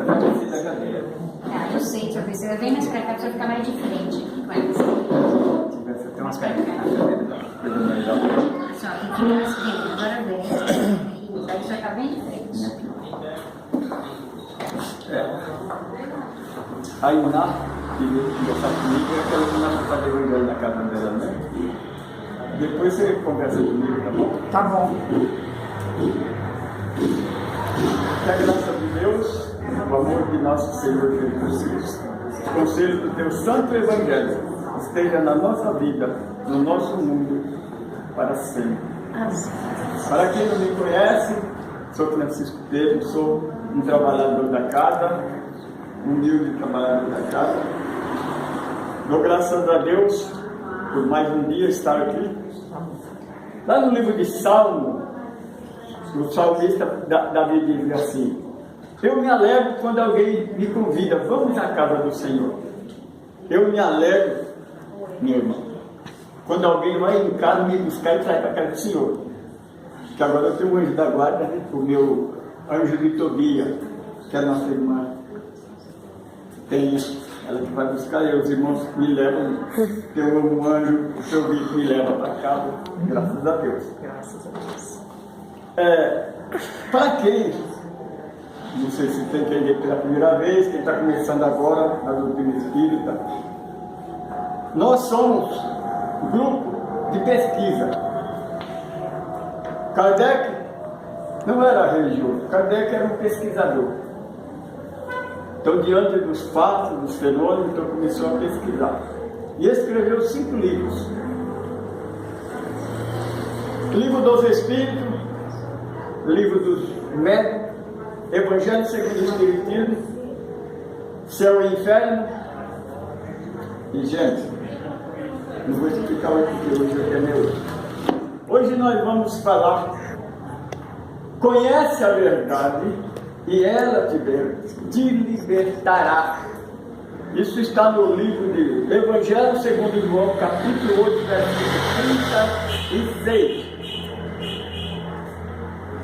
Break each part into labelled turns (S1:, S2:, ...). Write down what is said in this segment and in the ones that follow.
S1: Eu já desci da cadeira.
S2: Ah, eu sei, tia Priscila. Vem mais pra cá pra você ficar mais de frente aqui com elas.
S1: Você tem umas perninhas. Coisa melhor.
S2: Assim, ó, tem que ir mais frente. Agora vem. Daí você tá bem de frente.
S1: A Iná, que veio conversar comigo, é aquela que nós vamos fazer o evangelho na casa dela, né? Depois você conversa comigo, tá bom?
S3: Tá bom.
S1: Que a graça de Deus, o amor de nosso Senhor Jesus Cristo, o conselho do teu santo evangelho, esteja na nossa vida, no nosso mundo, para sempre. Para quem não me conhece, sou Francisco Pedro, sou um trabalhador da casa, humilde trabalhador da casa. Dou graças a Deus por mais um dia estar aqui. Lá no livro de Salmo, o salmista Davi diz assim: eu me alegro quando alguém me convida, vamos à casa do Senhor. Eu me alegro, meu irmão, quando alguém vai em casa me buscar e traz para a casa do Senhor. Que agora eu tenho um anjo da guarda, né? O meu anjo de Tobia, que é a nossa irmã. Tem ela que vai buscar e os irmãos me levam. Tem um anjo, o seu bicho me leva para casa, graças a Deus.
S3: Graças a Deus.
S1: Para quem, não sei se tem quem ver pela primeira vez, quem está começando agora a doutrina espírita, nós somos um grupo de pesquisa. Kardec não era religioso, Kardec era um pesquisador. Então, diante dos fatos, dos fenômenos, então começou a pesquisar. E escreveu 5 livros. Livro dos Espíritos, Livro dos Médicos, Evangelho segundo o Espiritismo, Céu e Inferno. E, gente, não vou explicar hoje, porque hoje é meu. Hoje nós vamos falar: conhece a verdade e ela te libertará. Isso está no livro de Evangelho segundo João, capítulo 8, versículo 36.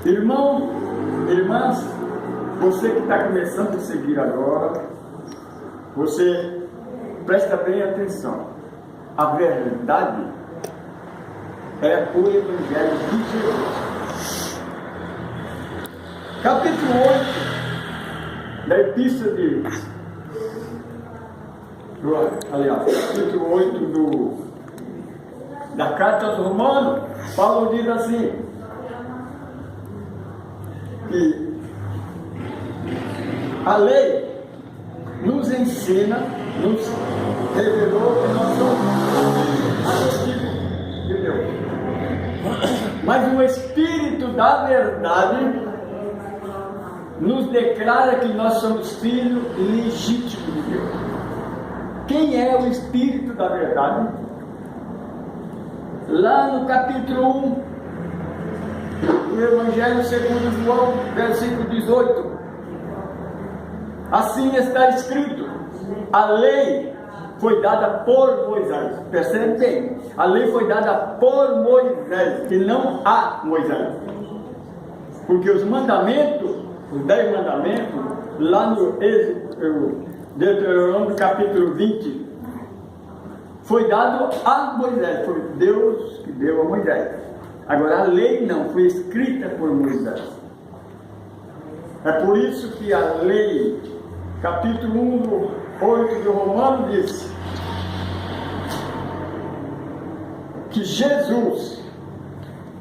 S1: Irmão, irmãs, você que está começando a seguir agora, você presta bem atenção. A verdade é o Evangelho de Jesus. Capítulo 8 da Epístola capítulo 8 da Carta aos Romanos, Paulo diz assim, que a lei nos ensina, nos revelou que nós somos filhos de Deus. Mas o Espírito da verdade nos declara que nós somos filhos legítimos de Deus. Quem é o Espírito da verdade? Lá no capítulo 1 do Evangelho segundo João, versículo 18, assim está escrito: a lei foi dada por Moisés. Percebe bem? A lei foi dada por Moisés, e não a Moisés. Porque os mandamentos, os 10 mandamentos, lá no Deuteronômio capítulo 20, foi dado a Moisés, foi Deus que deu a Moisés. Agora a lei não, foi escrita por Moisés. É por isso que a lei, capítulo 1, 8 de Romanos, diz que Jesus,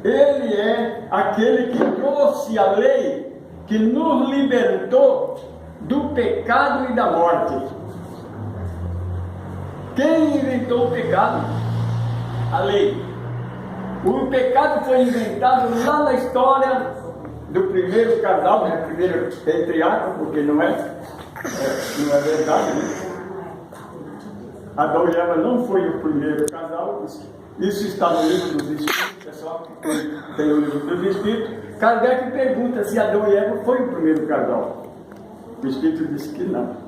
S1: ele é aquele que trouxe a lei, que nos libertou do pecado e da morte. Quem inventou o pecado? A lei. O pecado foi inventado lá na história do primeiro casal, né? Primeiro entre aspas, porque não é verdade, né? Adão e Eva não foi o primeiro casal. Isso está no livro dos Espíritos, pessoal. Tem o livro dos Espíritos. Kardec pergunta se Adão e Eva foi o primeiro casal. O Espírito disse que não.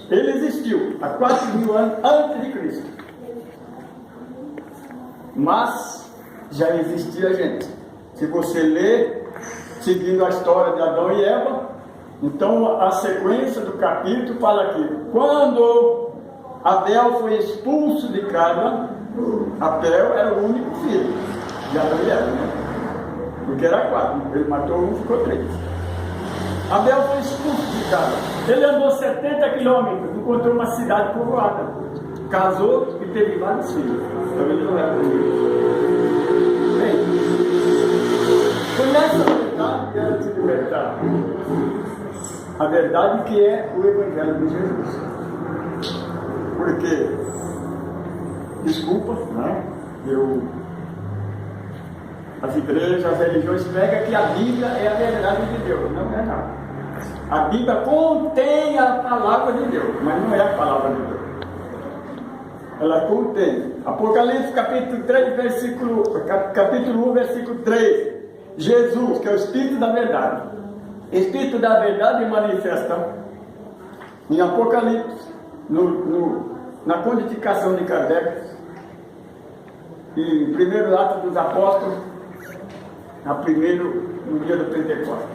S1: Ele existiu há 4.000 anos antes de Cristo. Mas já existia gente. Se você ler, seguindo a história de Adão e Eva, Então a sequência do capítulo fala que quando Abel foi expulso de casa, Abel era o único filho de Adão e Eva, né? Porque era 4, ele matou um, ficou 3. Abel foi expulso de casa. Ele andou 70 quilômetros, encontrou uma cidade povoada, casou e teve vários filhos. Então ele não era comigo. Bem, conhece a verdade e quero te libertar. A verdade que é o Evangelho de Jesus. Porque, desculpa, né? As igrejas, as religiões pregam que a Bíblia é a verdade de Deus. Não é nada. A Bíblia contém a palavra de Deus, mas não é a palavra de Deus. Ela contém. Apocalipse capítulo 3, capítulo 1, versículo 3. Jesus, que é o Espírito da verdade. Espírito da verdade manifesta em Apocalipse, na codificação de Kardec, em primeiro ato dos apóstolos, no dia do Pentecostes.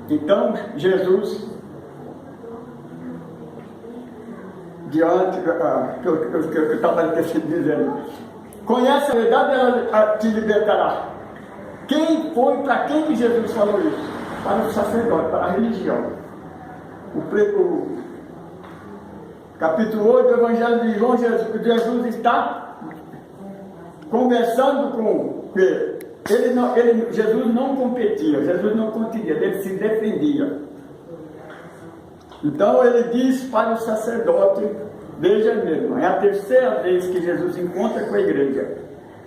S1: Então, Jesus, diante que eu estava dizendo, conhece a verdade, ela te libertará. Para quem que Jesus falou isso? Para o sacerdote, para a religião. O capítulo 8 do Evangelho de João, Jesus está conversando com Jesus não competia, Jesus não contendia, ele se defendia. Então ele diz para o sacerdote, veja mesmo, é a terceira vez que Jesus encontra com a igreja.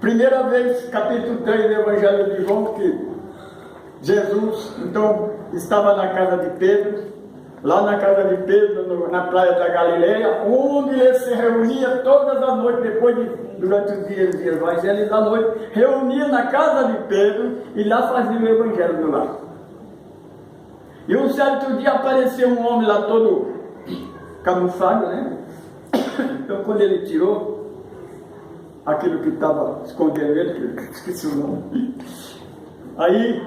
S1: Primeira vez, capítulo 3 do Evangelho de João, que Jesus, então, estava na casa de Pedro, lá na casa de Pedro, na praia da Galileia, onde ele se reunia todas as noites, durante os dias de evangelho da noite, reunia na casa de Pedro e lá fazia o evangelho do lar. E um certo dia apareceu um homem lá todo camuflado, né? Então quando ele tirou aquilo que estava escondendo ele, que esqueci o nome, aí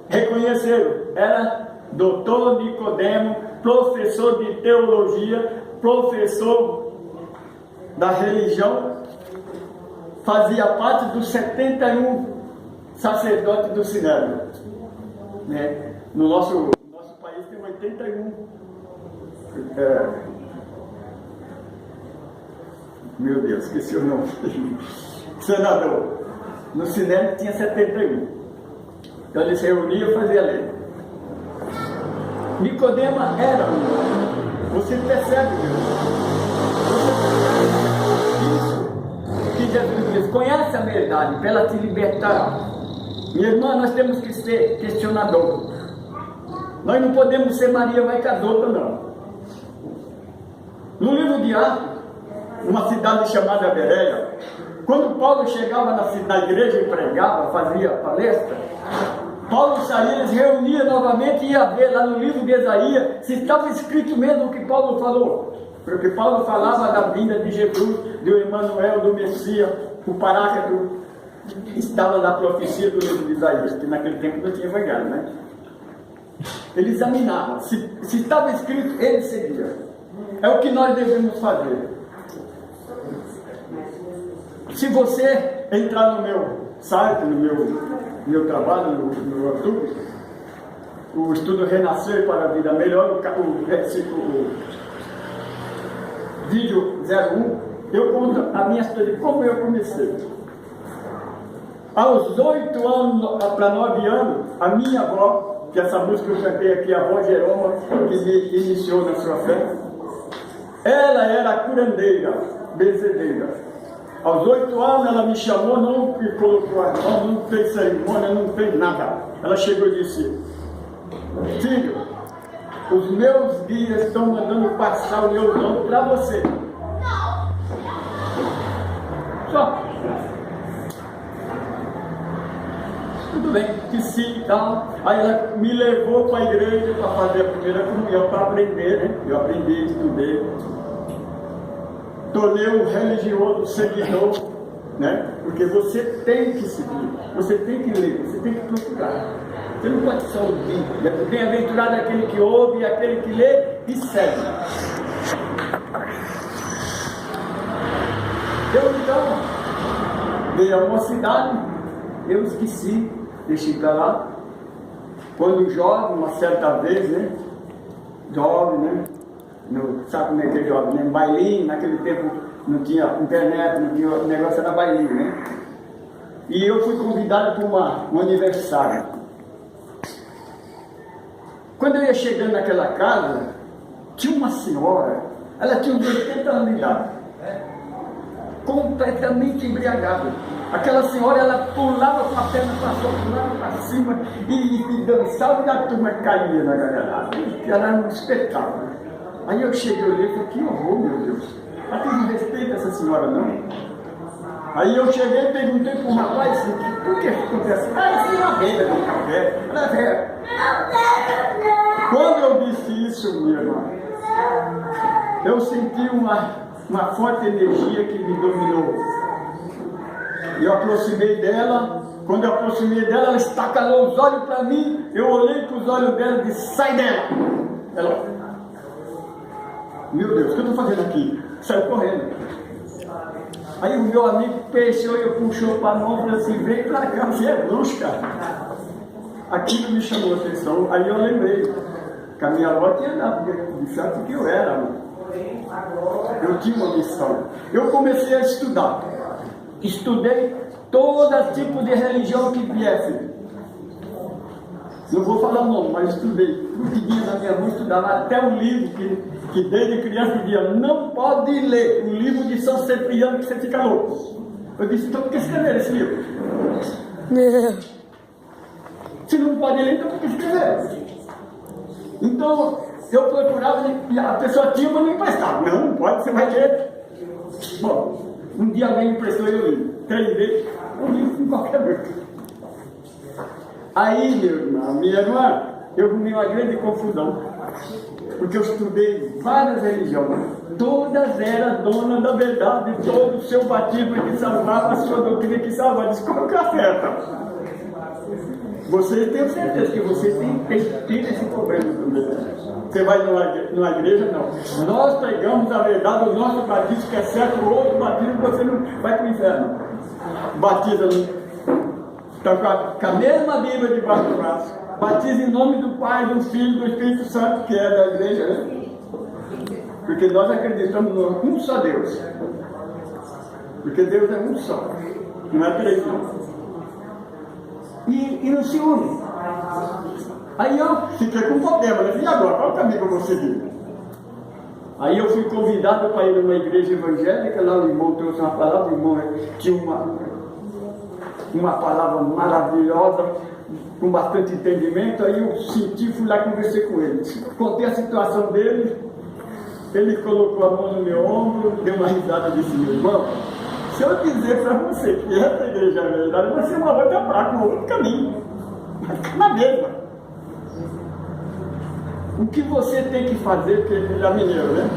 S1: reconheceram, era doutor Nicodemo, professor de teologia, professor da religião, fazia parte dos 71 sacerdotes do Sinédrio, né? No nosso país tem 81. Meu Deus, esqueci o nome. Senador. No Sinédrio tinha 71. Então eles se reuniam e faziam lei. Nicodema era um. Você percebe isso que Jesus diz, conhece a verdade, para ela te libertar. Minha irmã, nós temos que ser questionadores. Nós não podemos ser Maria vai casota, não. No livro de Atos, uma cidade chamada Bereia, quando Paulo chegava na igreja e pregava, fazia palestra, Paulo saía, eles reuniam novamente e ia ver lá no livro de Isaías se estava escrito mesmo o que Paulo falou. Porque Paulo falava da vinda de Jesus, do Emmanuel, do Messias, o Paráclito. Estava na profecia do livro de Isaías, que naquele tempo não tinha evangelho, né? Ele examinava, se estava escrito, ele seguia. É o que nós devemos fazer. Se você entrar no meu site, no meu trabalho, no YouTube, o estudo Renascer para a Vida Melhor, o vídeo 01, eu conto a minha história, como eu comecei. Aos 8 anos, para 9 anos, a minha avó, que essa música eu cantei aqui, a avó Jeroma, que me iniciou na sua fé, ela era curandeira, benzedeira. Aos 8 anos ela me chamou, não me colocou a mão, não fez cerimônia, não fez nada. Ela chegou e disse, filho, os meus dias estão mandando passar o meu nome para você. Só. Tudo bem, que sim, tal. Aí ela me levou para a igreja para fazer a primeira comunhão, para aprender, né? Eu aprendi, estudei. Tornei um religioso seguidor né? Porque você tem que seguir, você tem que ler, você tem que procurar. Você não pode só ouvir. Bem-aventurado é aquele que ouve, aquele que lê e segue. Eu então veio a mocidade, eu esqueci, deixei para lá. Quando jovem, uma certa vez, né? Jovem, né? Sabe como é que é jovem, né? Bailinho, naquele tempo não tinha internet, não tinha negócio, era bailinho, né? E eu fui convidado para um aniversário. Quando eu ia chegando naquela casa, tinha uma senhora, ela tinha uns 80 anos de idade, completamente embriagada. Aquela senhora, ela pulava com a perna para fora, pulava para cima e dançava e a turma caía na gargalhada. Ela era um espetáculo. Aí eu cheguei e falei, que horror, meu Deus. Ela tem respeito essa senhora, não? Aí eu cheguei e perguntei para o rapaz, por que acontece? Isso é uma venda de café. Quando eu disse isso, minha irmã, eu senti uma forte energia que me dominou. Eu aproximei dela. Quando eu aproximei dela, ela estacalou os olhos para mim. Eu olhei para os olhos dela e disse, sai dela. Ela, meu Deus, o que eu estou fazendo aqui? Saiu correndo. Aí o meu amigo peixou e puxou para a mão e falou assim, vem para cá, você é bruxo, cara. Aquilo me chamou a atenção. Aí eu lembrei que a minha avó tinha dado de certo que eu era. Eu tinha uma missão. Eu comecei a estudar. Estudei todo tipo de religião que viesse. Não vou falar o nome, mas estudei. O que vinha na minha mão, estudava até um livro que desde criança dizia, não pode ler o livro de São Cipriano que você fica louco. Eu disse, então por que escrever esse livro? Se não pode ler, então por que escrever? Então eu procurava e a pessoa tinha, mas não emprestava. Não pode, você vai ler. Bom, um dia alguém emprestou e eu li. 3 vezes, eu li em qualquer livro. Aí, minha irmã, eu comi uma grande confusão. Porque eu estudei várias religiões. Todas eram donas da verdade. Todo o seu batismo que salvava, a sua doutrina que salvava. Disse, qual que é a certa? Você tem certeza que você tem esse problema também. Você vai numa igreja? Não. Nós pregamos a verdade, o nosso batismo que é certo, o outro batismo você não vai para o inferno. Batiza está com a mesma Bíblia debaixo do braço. Batiza em nome do Pai, do Filho e do Espírito Santo, que é da igreja, né? Porque nós acreditamos num só Deus. Porque Deus é um só. Não é 3 não. E não se une. Aí eu fiquei com um problema, né? E agora, qual o caminho que eu vou seguir? Aí eu fui convidado para ir numa igreja evangélica, lá o irmão trouxe uma palavra, o irmão tinha uma palavra maravilhosa, com bastante entendimento. Aí eu senti, fui lá e conversei com ele. Contei a situação dele, ele colocou a mão no meu ombro, deu uma risada e disse, meu irmão, se eu dizer para você que essa igreja é verdade, você não vai comprar com outro caminho. Vai ficar na mesma. O que você tem que fazer, porque ele é mineiro, né?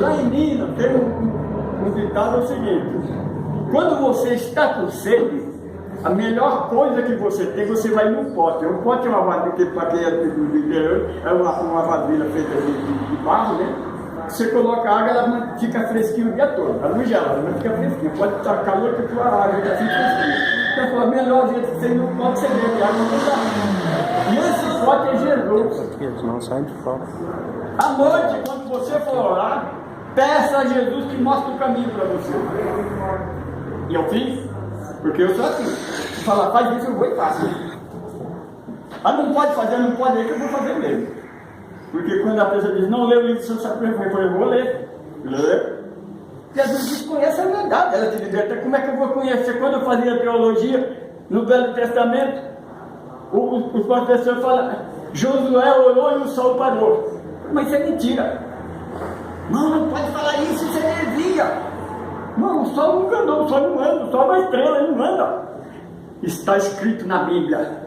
S1: Lá em Minas tem um ditado, é o seguinte: quando você está com sede, a melhor coisa que você tem, você vai num pote. Um pote é uma vasilha, que para quem é do interior, é uma vasilha feita de barro, né? Você coloca a água, ela fica fresquinha o dia todo. Ela não gela, ela não fica fresquinha. Pode estar calor que a tua água fica assim fresquinha. Então, a melhor jeito que você ir no pote, você bebe água não dá. E esse pote é Jesus.
S3: Eles não saem de fora.
S1: À noite, quando você for orar, peça a Jesus que mostre o caminho para você. E eu fiz, porque eu sou assim. Se falar, faz isso, eu vou e faço. Ah, não pode fazer, não pode, é que eu vou fazer mesmo. Porque quando a pessoa diz, não lê o livro do seu sacrifício, eu vou ler. Jesus diz, conhece a verdade, ela te liberta. Como é que eu vou conhecer? Quando eu fazia teologia no Velho Testamento, os professores falam, Josué orou e o sol parou. Mas isso é mentira. Não pode falar isso, isso é heresia. Não, o sol nunca andou, o sol não anda, o sol é uma estrela, ele não anda. Está escrito na Bíblia.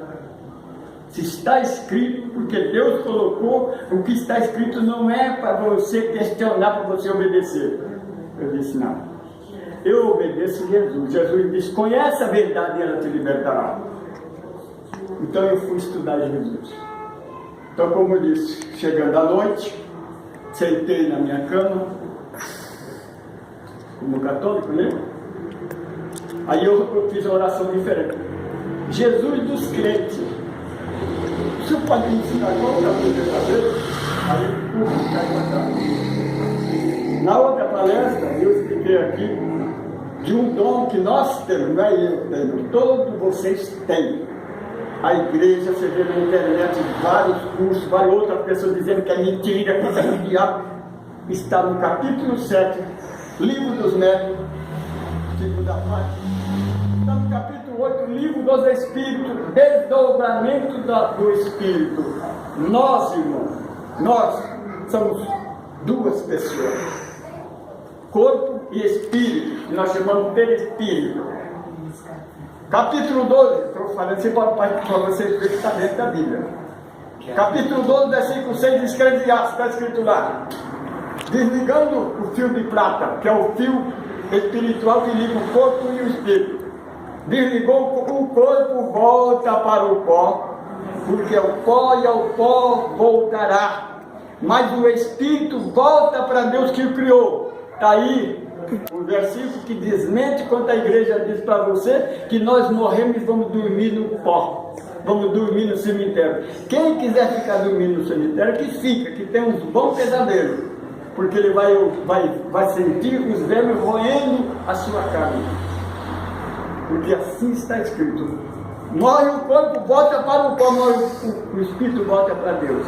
S1: Se está escrito, porque Deus colocou, o que está escrito não é para você questionar, para você obedecer. Eu disse, não. eu obedeço Jesus. Jesus disse, conhece a verdade e ela te libertará. Então eu fui estudar Jesus. Então, como eu disse, chegando à noite, sentei na minha cama, como católico, né? Aí eu fiz uma oração diferente. Jesus dos crentes. Se o padre me ensinar qual é a verdadeira, aí eu cai. Na outra palestra, eu expliquei aqui de um dom que nós temos, não é eu tenho, todos vocês têm. A igreja, você vê na internet vários cursos, várias outras pessoas dizendo que é mentira, que isso é diabo. Está no capítulo 7, livro dos médicos, segunda parte. Está no capítulo 8, livro dos Espíritos, desdobramento do Espírito. Nós, irmãos, nós somos duas pessoas, corpo e espírito, que nós chamamos de perispírito. Capítulo 12, estou falando assim para vocês verem que está dentro da Bíblia. Capítulo 12, versículo 6 de Eclesiastes, está escrito lá: desligando o fio de prata, que é o fio espiritual que liga o corpo e o espírito. Desligou o corpo, volta para o pó, porque o pó e ao pó voltará. Mas o espírito volta para Deus que o criou. Está aí o versículo que desmente quando a igreja diz para você que nós morremos e vamos dormir no pó, vamos dormir no cemitério. Quem quiser ficar dormindo no cemitério, que fica, que tem uns bons pesadelos, porque ele vai sentir os vermes roendo a sua carne, porque assim está escrito: morre o corpo, volta para o pó, morre o espírito, volta para Deus.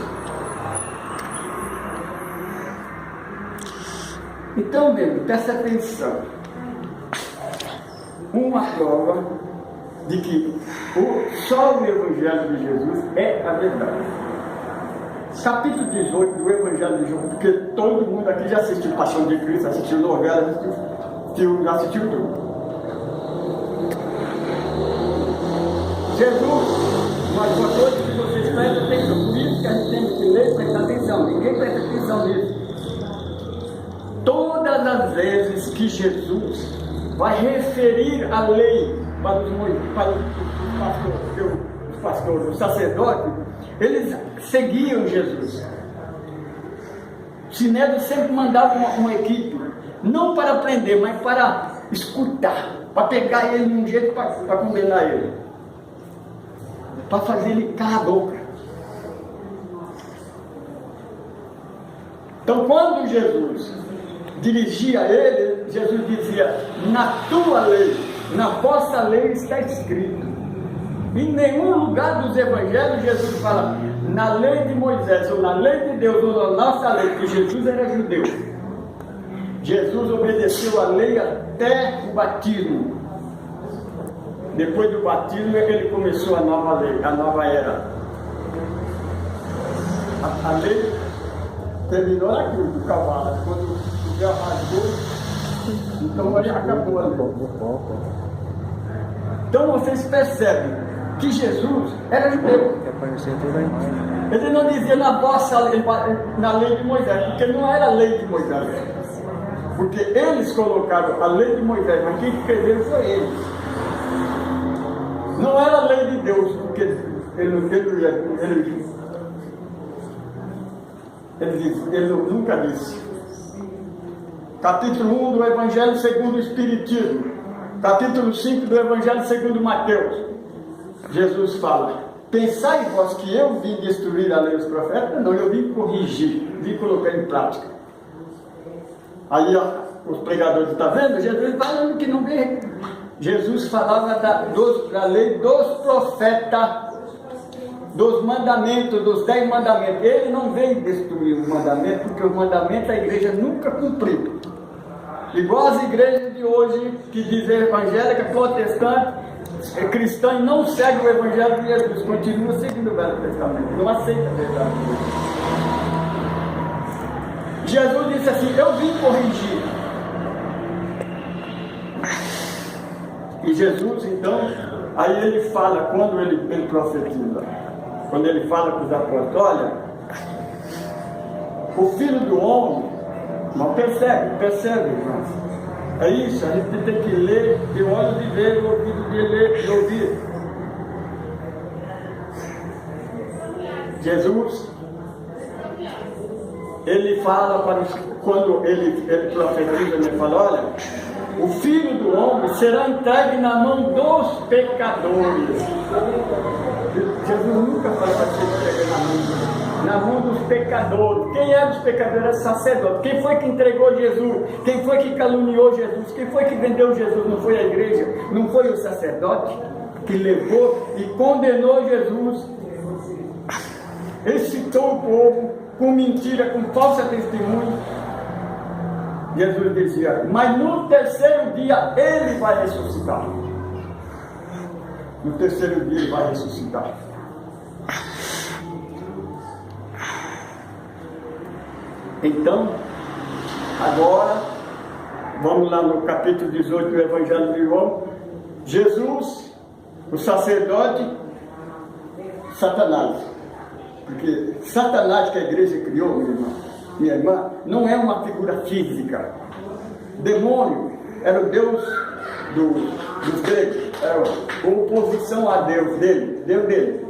S1: Então, mesmo, presta atenção. Uma prova de que só o Evangelho de Jesus é a verdade. Capítulo 18 do Evangelho de Jesus, porque todo mundo aqui já assistiu Paixão de Cristo, assistiu novela, já assistiu tudo. Jesus, uma coisa que vocês prestem atenção, por isso que a gente tem que ler e prestar atenção. Ninguém presta atenção nisso. Todas as vezes que Jesus vai referir a lei para os pastores, os sacerdotes, eles seguiam Jesus. Sinédrio sempre mandava uma equipe, não para prender, mas para escutar, para pegar ele de um jeito para condenar ele, para fazer ele calar a boca. Então, quando Jesus dirigia ele, Jesus dizia: na tua lei, na vossa lei está escrito. Em nenhum lugar dos evangelhos Jesus fala na lei de Moisés, ou na lei de Deus, ou na nossa lei, porque Jesus era judeu. Jesus obedeceu a lei até o batismo. Depois do batismo ele começou a nova lei, a nova era. A lei terminou naquilo do cavalo, quando já rasgou, então já acabou ali. Então vocês percebem que Jesus era judeu. Ele não dizia na vossa lei, na lei de Moisés, porque não era a lei de Moisés. Porque eles colocaram a lei de Moisés, mas quem escreveu foi eles. Não era a lei de Deus, porque ele nunca disse. Capítulo 1 do Evangelho segundo o Espiritismo, capítulo 5 do Evangelho segundo Mateus, Jesus fala: pensai vós que eu vim destruir a lei dos profetas? Não, eu vim corrigir, vim colocar em prática. Aí os pregadores, está vendo? Jesus falando que não vem. Jesus falava da lei dos profetas, dos mandamentos, dos 10 mandamentos. Ele não veio destruir os mandamentos, porque os mandamentos a igreja nunca cumpriu. Igual as igrejas de hoje, que dizem evangélica, protestante, cristã, e não segue o evangelho de Jesus, continua seguindo o Velho Testamento, não aceita a verdade. Jesus disse assim: eu vim corrigir. E Jesus, então, aí ele fala, quando ele profetiza, quando ele fala para os apóstolos: olha, o Filho do Homem, não percebe, irmãos, É isso, a gente tem que ler, de olho de ver, o ouvido de ler, de ouvir. Jesus, ele fala para os, quando ele profetiza, ele fala, olha, o Filho do Homem será entregue na mão dos pecadores. Jesus nunca falou para ser entregue na mão dos pecadores. Quem eram os pecadores? Era sacerdote. Quem foi que entregou Jesus? Quem foi que caluniou Jesus? Quem foi que vendeu Jesus? Não foi a igreja? Não foi o sacerdote que levou e condenou Jesus? Excitou o povo com mentira, com falsa testemunha. Jesus dizia, mas no terceiro dia ele vai ressuscitar. No terceiro dia ele vai ressuscitar. Então, agora, vamos lá no capítulo 18 do Evangelho de João. Jesus, o sacerdote, Satanás. Porque Satanás que a igreja criou, minha irmã, não é uma figura física. Demônio era o Deus dos gregos, era a oposição a Deus dele.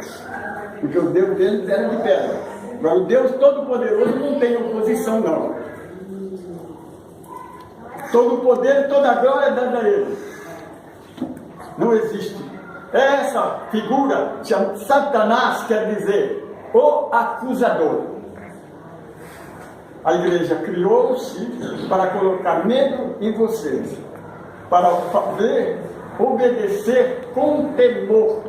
S1: Porque o Deus deles era de pedra. Agora o Deus Todo-Poderoso não tem oposição, não. Todo o poder e toda a glória é dada a ele. Não existe. Essa figura, Satanás, quer dizer o acusador. A igreja criou-se para colocar medo em vocês, para fazer obedecer com temor.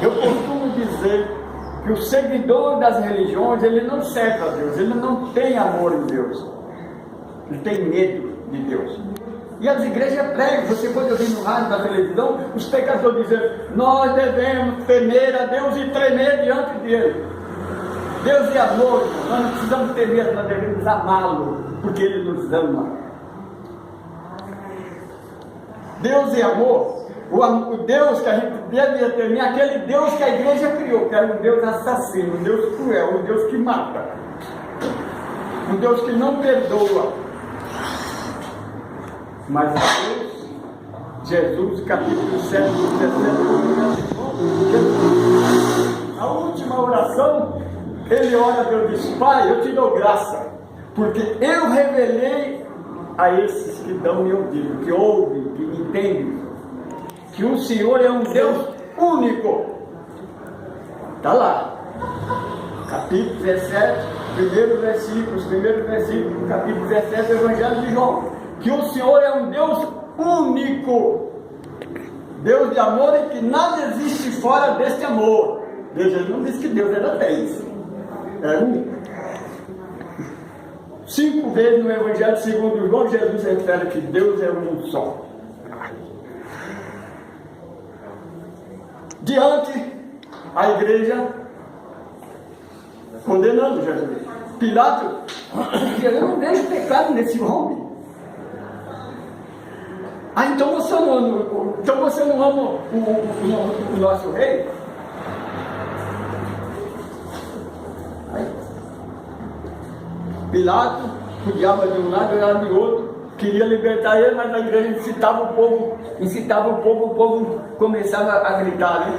S1: Eu costumo dizer que o seguidor das religiões, ele não serve a Deus, ele não tem amor em Deus, ele tem medo de Deus. E as igrejas pregam, você pode ouvir no rádio, na televisão, os pecadores dizendo, nós devemos temer a Deus e tremer diante dele. Deus é amor, nós não precisamos temer, nós devemos amá-lo, porque ele nos ama. Deus é amor. O Deus que a gente deve temer é aquele Deus que a igreja criou, que era um Deus assassino, um Deus cruel, um Deus que mata, um Deus que não perdoa. Mas Deus, Jesus, capítulo 7, 17, a última oração, ele ora a Deus e diz, Pai, eu te dou graça, porque eu revelei a esses que estão me ouvindo, que ouvem, que entendem, que o Senhor é um Deus único. Está lá, capítulo 17, primeiro versículo, capítulo 17 do Evangelho de João, que o Senhor é um Deus único, Deus de amor e que nada existe fora deste amor. Veja, ele não disse que Deus era 10, é único. 5 vezes no Evangelho segundo João, Jesus refere que Deus é um só. Diante a igreja condenando Jesus. Pilato dizia, eu não vejo pecado nesse homem. Então você não ama o nosso rei? Pilato cuidava de um lado e olhava de outro, queria libertar ele, mas a igreja incitava o povo começava a gritar, né?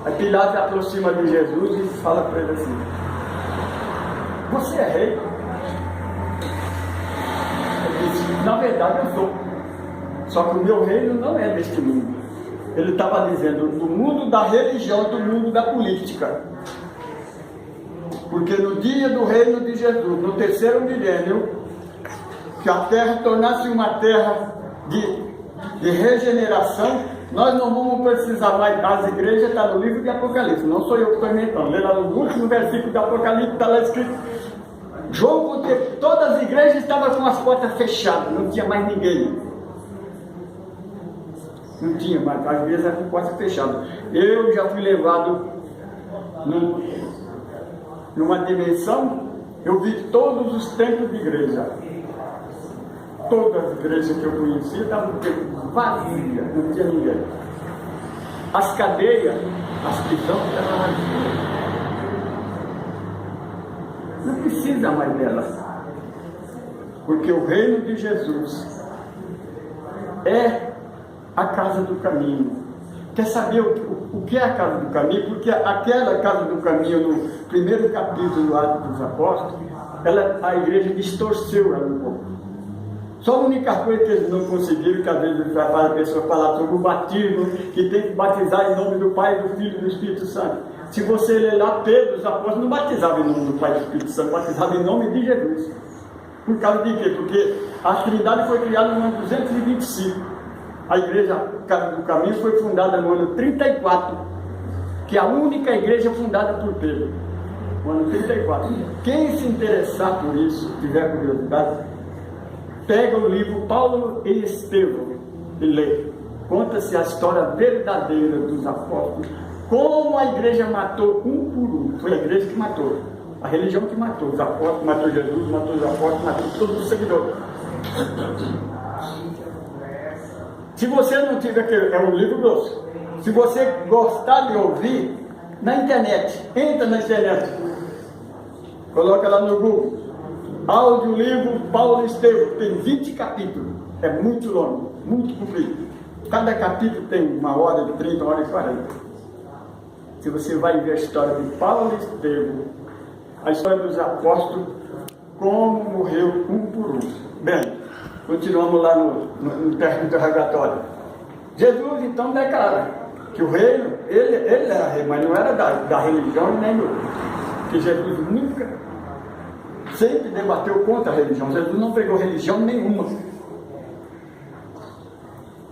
S1: Aí Pilato se aproxima de Jesus e fala para ele assim, você é rei? Ele disse, na verdade eu sou, só que o meu reino não é deste mundo. Ele estava dizendo, do mundo da religião, do mundo da política. Porque no dia do reino de Jesus, no terceiro milênio, que a terra tornasse uma terra de regeneração, nós não vamos precisar mais das igrejas, está no livro de Apocalipse, não sou eu que estou inventando. Lê lá no último versículo do Apocalipse, está lá escrito, João, porque todas as igrejas estavam com as portas fechadas, não tinha mais ninguém. Não tinha mais, às vezes eram com portas fechadas. Eu já fui levado numa dimensão, eu vi todos os templos de igreja. Todas as igrejas que eu conhecia estavam vazias, não tinha ninguém. As cadeias, as prisões estavam vazias. Não precisa mais delas. Porque o reino de Jesus é a casa do caminho. Quer saber o que é a casa do caminho? Porque aquela casa do caminho, no primeiro capítulo do Atos dos Apóstolos, a igreja distorceu ela um pouco. Só a única coisa que eles não conseguiram, que às vezes a pessoa fala sobre o batismo, que tem que batizar em nome do Pai, do Filho e do Espírito Santo. Se você ler lá, Pedro, os apóstolos não batizavam em nome do Pai e do Espírito Santo, batizavam em nome de Jesus. Por causa de quê? Porque a Trindade foi criada no ano 225. A igreja Casa do Caminho foi fundada no ano 34, que é a única igreja fundada por Pedro. No ano 34. Quem se interessar por isso, tiver curiosidade, pega o livro Paulo e Estevão e lê. Conta-se a história verdadeira dos apóstolos. Como a igreja matou um por um. Foi a igreja que matou. A religião que matou. Os apóstolos, matou Jesus, matou os apóstolos, matou todos os seguidores. Se você não tiver, é um livro grosso. Se você gostar de ouvir, na internet, entra na internet. Coloca lá no Google. Audiolivro Paulo e Estevão. Tem 20 capítulos. É muito longo, muito comprido. Cada capítulo tem 1h30, 1h40. Se você vai ver a história de Paulo e Estevão, a história dos apóstolos, como morreu um por um. Bem, continuamos lá no termo interrogatório. Jesus então declara que o reino, ele era rei, mas não era da religião nem do. Que Jesus nunca, sempre debateu contra a religião. Jesus não pegou religião nenhuma.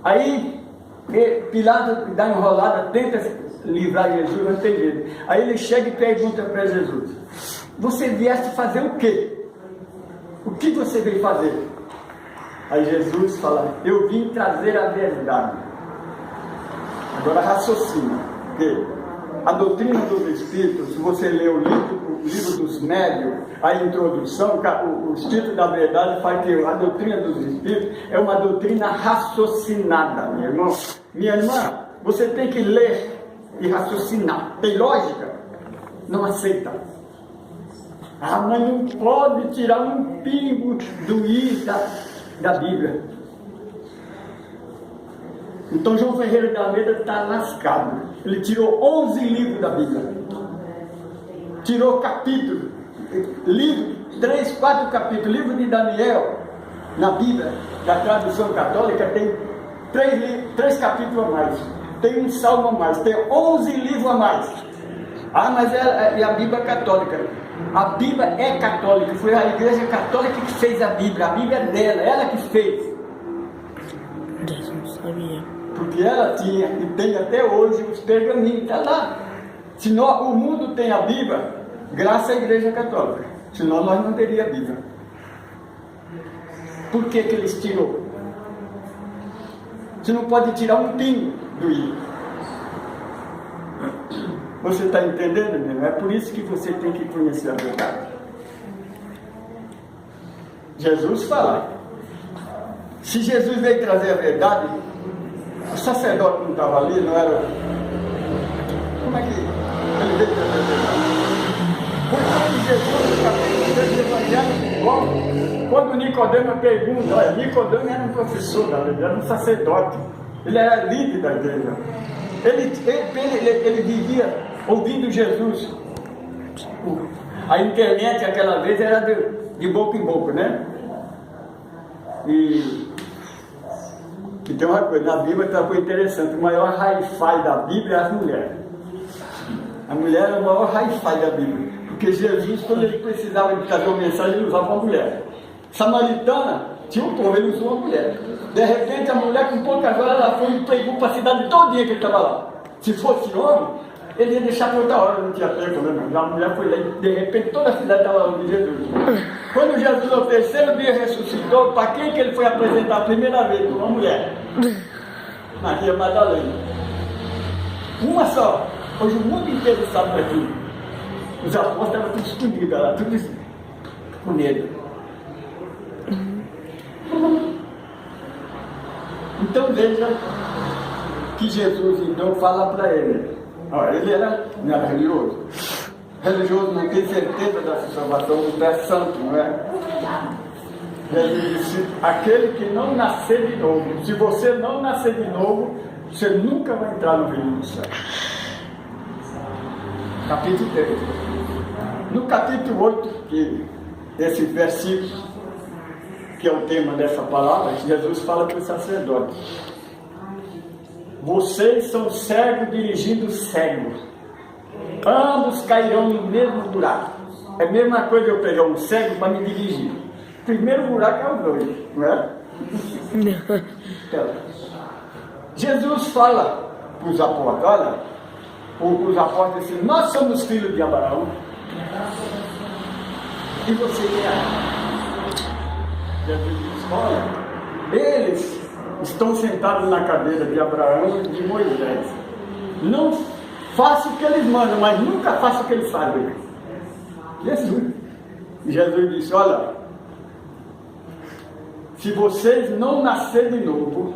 S1: Aí Pilatos dá enrolada, tenta livrar Jesus, não tem jeito. Aí ele chega e pergunta para Jesus: você vieste fazer o quê? O que você veio fazer? Aí Jesus fala: eu vim trazer a verdade. Agora raciocina, porque a doutrina dos Espíritos, se você ler o livro dos Médiuns, a introdução, o Espírito da Verdade faz que a doutrina dos Espíritos é uma doutrina raciocinada, meu irmão. Minha irmã, você tem que ler e raciocinar. Tem lógica? Não aceita. Ah, mas não pode tirar um pingo do i da Bíblia. Então João Ferreira de Almeida está lascado. Ele tirou 11 livros da Bíblia. Tirou capítulo. Livro, 3, 4 capítulos. Livro de Daniel, na Bíblia, da tradução católica, tem 3 capítulos a mais. Tem um salmo a mais. Tem 11 livros a mais. Ah, mas é a Bíblia católica. A Bíblia é católica. Foi a Igreja Católica que fez a Bíblia. A Bíblia é dela. Ela que fez.
S3: Eu não sabia.
S1: Porque ela tinha e tem até hoje os pergaminhos, está lá. Senão o mundo tem a Bíblia, graças à Igreja Católica. Senão nós não teríamos a Bíblia. Por que eles tirou? Você não pode tirar um pingo do i. Você está entendendo, meu? É por isso que você tem que conhecer a verdade. Jesus fala. Se Jesus veio trazer a verdade, o sacerdote não estava ali, não era? Como é que ele veio trazer a verdade? Porque Jesus, no capítulo 3 do Evangelho, quando Nicodemo pergunta, olha, Nicodemo era um professor da lei, era um sacerdote, ele era líder da igreja. Ele vivia ouvindo Jesus. A internet aquela vez era de boca em boca, né? E tem uma coisa, na Bíblia tem uma coisa interessante, o maior hi-fi da Bíblia é as mulheres. A mulher é o maior hi-fi da Bíblia, porque Jesus, quando ele precisava de trazer uma mensagem, ele usava uma mulher. Samaritana, tinha um povo, ele usou uma mulher. De repente a mulher com poucas horas, ela foi e pregou para a cidade todinha que ele estava lá. Se fosse homem, ele ia deixar por outra hora, não tinha tempo, né? A mulher foi lá e de repente toda a cidade estava lá de Jesus. Quando Jesus no terceiro dia ressuscitou, para quem que ele foi apresentar a primeira vez? Uma mulher. Maria Madalena. Uma só. Hoje o mundo inteiro sabe daquilo. Os apóstolos estavam tudo escondidos lá, tudo com medo. Então veja que Jesus então fala para ele. Ele não era religioso. Religioso não tem certeza da sua salvação, não é santo, não é? Jesus disse, aquele que não nascer de novo, se você não nascer de novo, você nunca vai entrar no reino do céu. Capítulo 3. No capítulo 8, que esse versículo, que é o tema dessa palavra, Jesus fala para os sacerdotes: vocês são cegos dirigindo cegos, ambos cairão no mesmo buraco. É a mesma coisa eu pegar um cego para me dirigir. O primeiro buraco é o dois, não é? Então, Jesus fala para os apóstolos, olha, os apóstolos dizem, nós somos filhos de Abraão, e você é? Jesus diz, olha, eles estão sentados na cadeira de Abraão e de Moisés. Não faça o que eles mandam, mas nunca faça o que eles fazem. Jesus disse, olha, se vocês não nascerem de novo,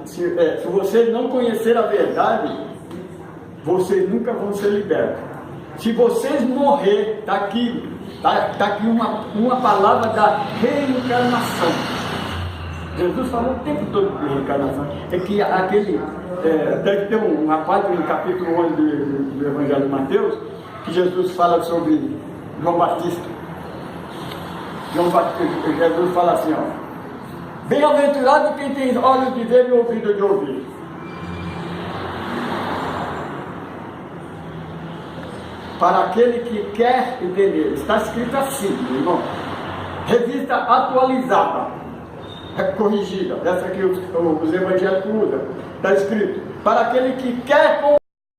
S1: se vocês não conhecerem a verdade, vocês nunca vão ser libertos. Se vocês morrer, está aqui uma palavra da reencarnação. Jesus falou o tempo todo de reencarnação. É que deve ter uma parte no capítulo 11 do Evangelho de Mateus, que Jesus fala sobre João Batista. Jesus fala assim, ó, bem-aventurado quem tem olhos de ver e ouvido de ouvir. Para aquele que quer entender, está escrito assim, irmão, revista atualizada, corrigida, essa que os evangélicos usam, está escrito, para aquele que quer